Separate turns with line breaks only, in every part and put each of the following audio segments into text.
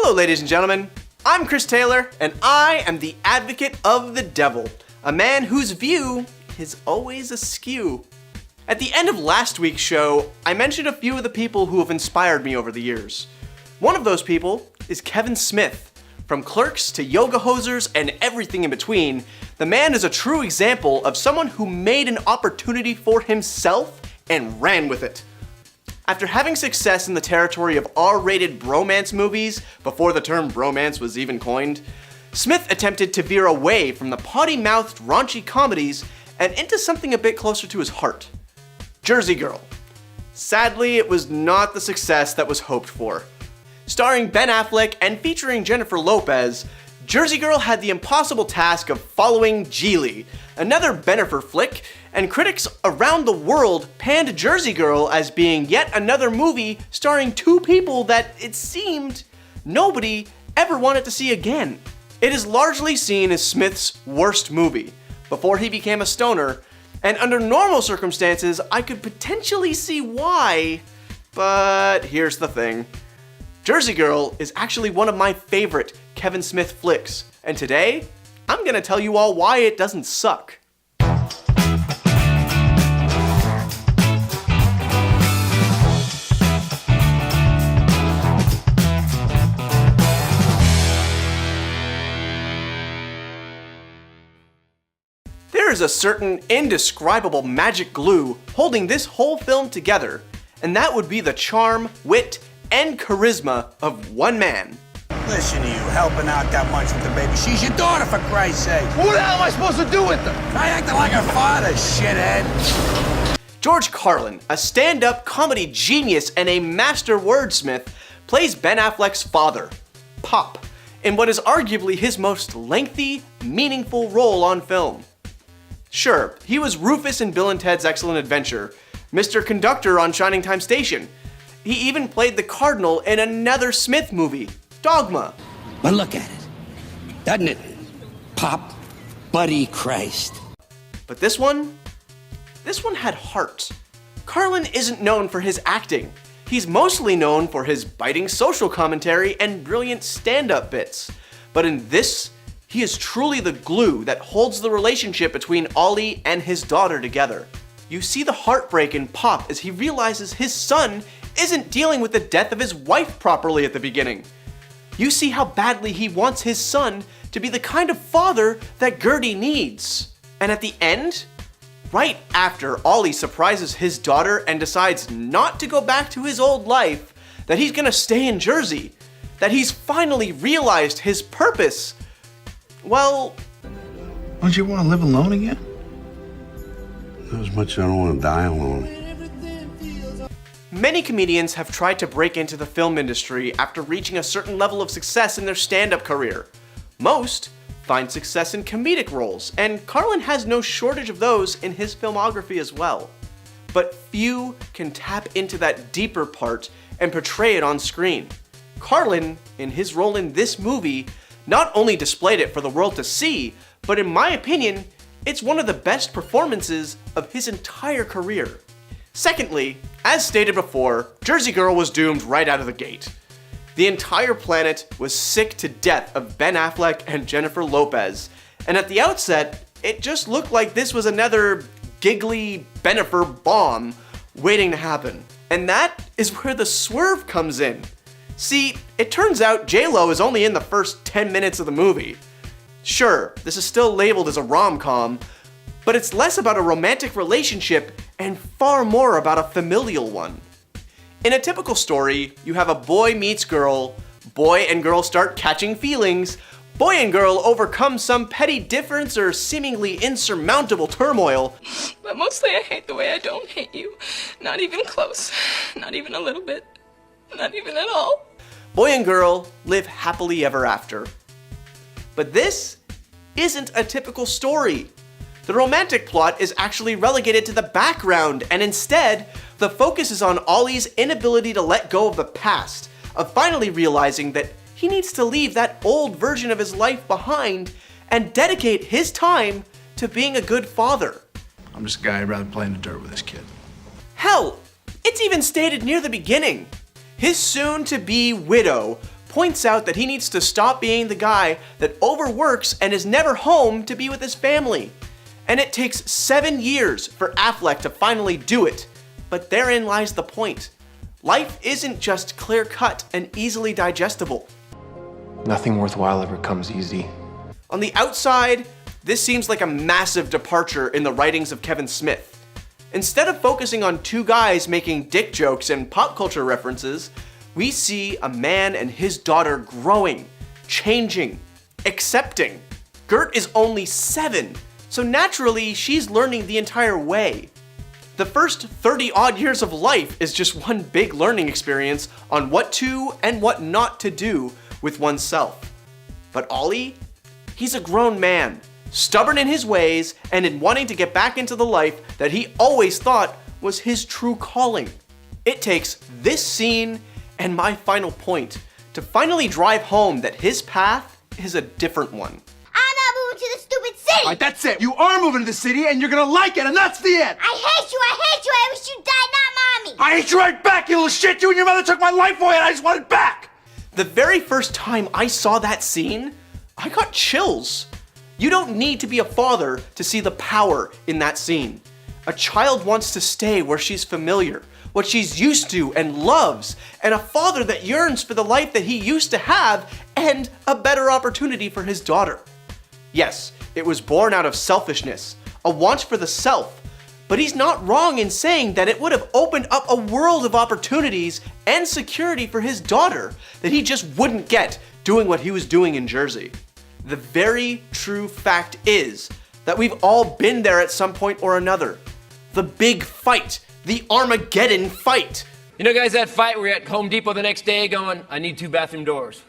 Hello, ladies and gentlemen. I'm Chris Taylor, and I am the advocate of the devil, a man whose view is always askew. At the end of last week's show, I mentioned a few of the people who have inspired me over the years. One of those people is Kevin Smith. From Clerks to Yoga Hosers and everything in between, the man is a true example of someone who made an opportunity for himself and ran with it. After having success in the territory of R-rated bromance movies before the term bromance was even coined, Smith attempted to veer away from the potty-mouthed raunchy comedies and into something a bit closer to his heart. Jersey Girl. Sadly, it was not the success that was hoped for. Starring Ben Affleck and featuring Jennifer Lopez, Jersey Girl had the impossible task of following Geely, another Bennifer flick, and critics around the world panned Jersey Girl as being yet another movie starring two people that, it seemed, nobody ever wanted to see again. It is largely seen as Smith's worst movie, before he became a stoner, and under normal circumstances, I could potentially see why, but here's the thing. Jersey Girl is actually one of my favorite Kevin Smith flicks, and today, I'm gonna tell you all why it doesn't suck. There is a certain indescribable magic glue holding this whole film together, and that would be the charm, wit, and charisma of one man.
Listen to you, helping out that much with the baby. She's your daughter, for Christ's sake. What the hell am I supposed to do with her? Try acting like her father, shithead.
George Carlin, a stand-up comedy genius and a master wordsmith, plays Ben Affleck's father, Pop, in what is arguably his most lengthy, meaningful role on film. Sure, he was Rufus in Bill and Ted's Excellent Adventure, Mr. Conductor on Shining Time Station. He even played the Cardinal in another Smith movie, Dogma.
But look at it, doesn't it? Pop, buddy Christ.
But this one had heart. Carlin isn't known for his acting. He's mostly known for his biting social commentary and brilliant stand-up bits. But in this, he is truly the glue that holds the relationship between Ollie and his daughter together. You see the heartbreak in Pop as he realizes his son isn't dealing with the death of his wife properly at the beginning. You see how badly he wants his son to be the kind of father that Gertie needs. And at the end, right after Ollie surprises his daughter and decides not to go back to his old life, that he's gonna stay in Jersey, that he's finally realized his purpose, well...
Don't you want to live alone again?
Not as much as I don't want to die alone.
Many comedians have tried to break into the film industry after reaching a certain level of success in their stand-up career. Most find success in comedic roles, and Carlin has no shortage of those in his filmography as well. But few can tap into that deeper part and portray it on screen. Carlin, in his role in this movie, not only displayed it for the world to see, but in my opinion, it's one of the best performances of his entire career. Secondly, as stated before, Jersey Girl was doomed right out of the gate. The entire planet was sick to death of Ben Affleck and Jennifer Lopez, and at the outset, it just looked like this was another giggly Bennifer bomb waiting to happen. And that is where the swerve comes in. See, it turns out J-Lo is only in the first 10 minutes of the movie. Sure, this is still labeled as a rom-com, but it's less about a romantic relationship and far more about a familial one. In a typical story, you have a boy meets girl, boy and girl start catching feelings, boy and girl overcome some petty difference or seemingly insurmountable turmoil.
But mostly I hate the way I don't hate you. Not even close. Not even a little bit. Not even at all.
Boy and girl live happily ever after. But this isn't a typical story. The romantic plot is actually relegated to the background, and instead, the focus is on Ollie's inability to let go of the past, of finally realizing that he needs to leave that old version of his life behind and dedicate his time to being a good father.
I'm just a guy who'd rather play in the dirt with this kid.
Hell, it's even stated near the beginning. His soon-to-be widow points out that he needs to stop being the guy that overworks and is never home to be with his family. And it takes 7 years for Affleck to finally do it. But therein lies the point. Life isn't just clear-cut and easily digestible.
Nothing worthwhile ever comes easy.
On the outside, this seems like a massive departure in the writings of Kevin Smith. Instead of focusing on two guys making dick jokes and pop culture references, we see a man and his daughter growing, changing, accepting. Gert is only 7, so naturally she's learning the entire way. The first 30-odd years of life is just one big learning experience on what to and what not to do with oneself. But Ollie, he's a grown man, stubborn in his ways and in wanting to get back into the life that he always thought was his true calling. It takes this scene and my final point to finally drive home that his path is a different one.
I'm not moving to the stupid city!
All right, that's it. You are moving to the city and you're gonna like it, and that's the end.
I hate you, I wish you died, not mommy!
I hate you right back, you little shit. You and your mother took my life away and I just want it back.
The very first time I saw that scene, I got chills. You don't need to be a father to see the power in that scene. A child wants to stay where she's familiar, what she's used to and loves, and a father that yearns for the life that he used to have and a better opportunity for his daughter. Yes, it was born out of selfishness, a want for the self, but he's not wrong in saying that it would have opened up a world of opportunities and security for his daughter that he just wouldn't get doing what he was doing in Jersey. The very true fact is that we've all been there at some point or another. The big fight, the Armageddon fight.
You know, guys, that fight where you're at Home Depot the next day going, I need 2 bathroom doors.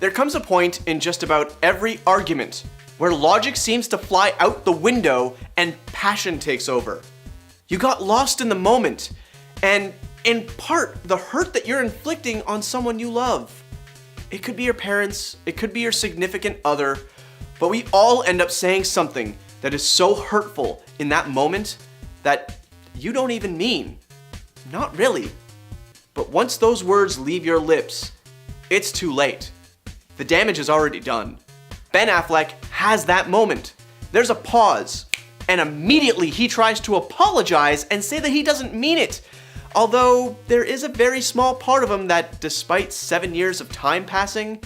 There comes a point in just about every argument where logic seems to fly out the window and passion takes over. You got lost in the moment, and in part, the hurt that you're inflicting on someone you love. It could be your parents, it could be your significant other, but we all end up saying something that is so hurtful in that moment that you don't even mean. Not really. But once those words leave your lips, it's too late. The damage is already done. Ben Affleck has that moment. There's a pause, and immediately he tries to apologize and say that he doesn't mean it. Although there is a very small part of him that, despite 7 years of time passing,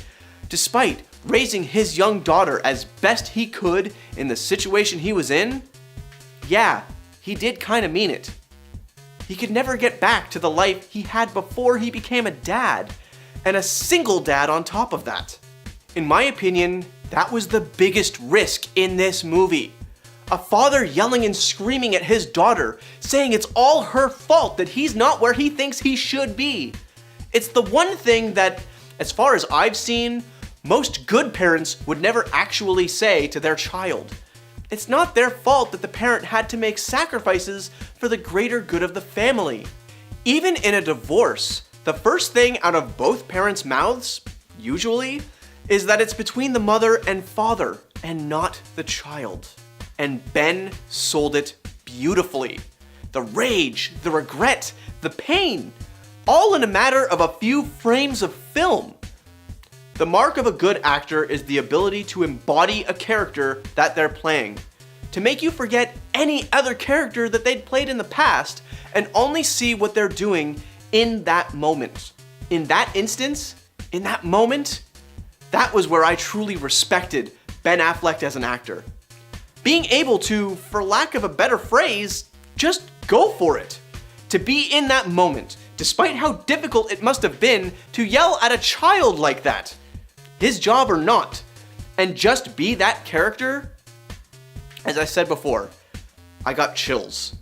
despite raising his young daughter as best he could in the situation he was in, yeah, he did kind of mean it. He could never get back to the life he had before he became a dad, and a single dad on top of that. In my opinion, that was the biggest risk in this movie. A father yelling and screaming at his daughter, saying it's all her fault that he's not where he thinks he should be. It's the one thing that, as far as I've seen, most good parents would never actually say to their child. It's not their fault that the parent had to make sacrifices for the greater good of the family. Even in a divorce, the first thing out of both parents' mouths, usually, is that it's between the mother and father and not the child. And Ben sold it beautifully. The rage, the regret, the pain, all in a matter of a few frames of film. The mark of a good actor is the ability to embody a character that they're playing, to make you forget any other character that they'd played in the past and only see what they're doing in that moment. In that instance, in that moment, that was where I truly respected Ben Affleck as an actor. Being able to, for lack of a better phrase, just go for it. To be in that moment, despite how difficult it must have been to yell at a child like that, his job or not, and just be that character. As I said before, I got chills.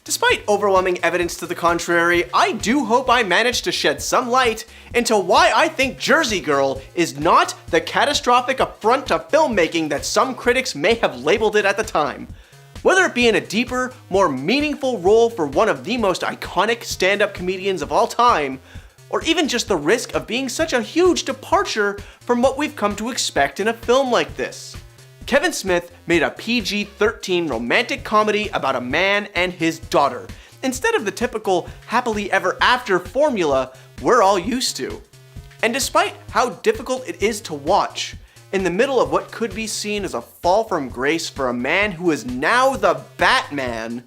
Despite overwhelming evidence to the contrary, I do hope I managed to shed some light into why I think Jersey Girl is not the catastrophic affront to filmmaking that some critics may have labeled it at the time. Whether it be in a deeper, more meaningful role for one of the most iconic stand-up comedians of all time, or even just the risk of being such a huge departure from what we've come to expect in a film like this. Kevin Smith made a PG-13 romantic comedy about a man and his daughter. Instead of the typical happily ever after formula, we're all used to. And despite how difficult it is to watch, in the middle of what could be seen as a fall from grace for a man who is now the Batman,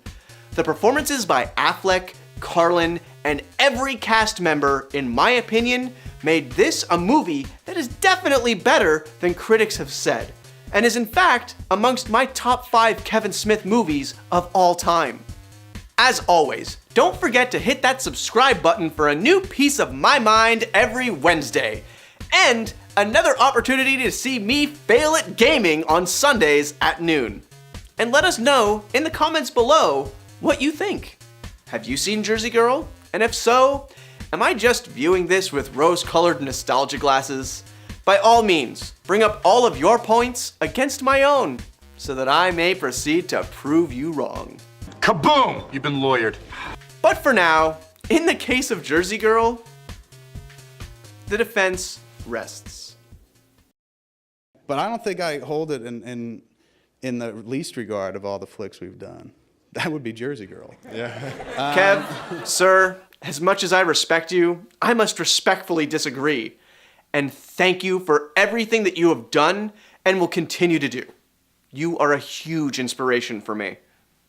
the performances by Affleck, Carlin, and every cast member, in my opinion, made this a movie that is definitely better than critics have said, and is in fact amongst my top 5 Kevin Smith movies of all time. As always, don't forget to hit that subscribe button for a new piece of my mind every Wednesday, and another opportunity to see me fail at gaming on Sundays at noon. And let us know in the comments below what you think. Have you seen Jersey Girl? And if so, am I just viewing this with rose-colored nostalgia glasses? By all means, bring up all of your points against my own, so that I may proceed to prove you wrong.
Kaboom! You've been lawyered.
But for now, in the case of Jersey Girl, the defense rests.
But I don't think I hold it in the least regard of all the flicks we've done. That would be Jersey Girl. Yeah.
Kev, sir, as much as I respect you, I must respectfully disagree. And thank you for everything that you have done and will continue to do. You are a huge inspiration for me.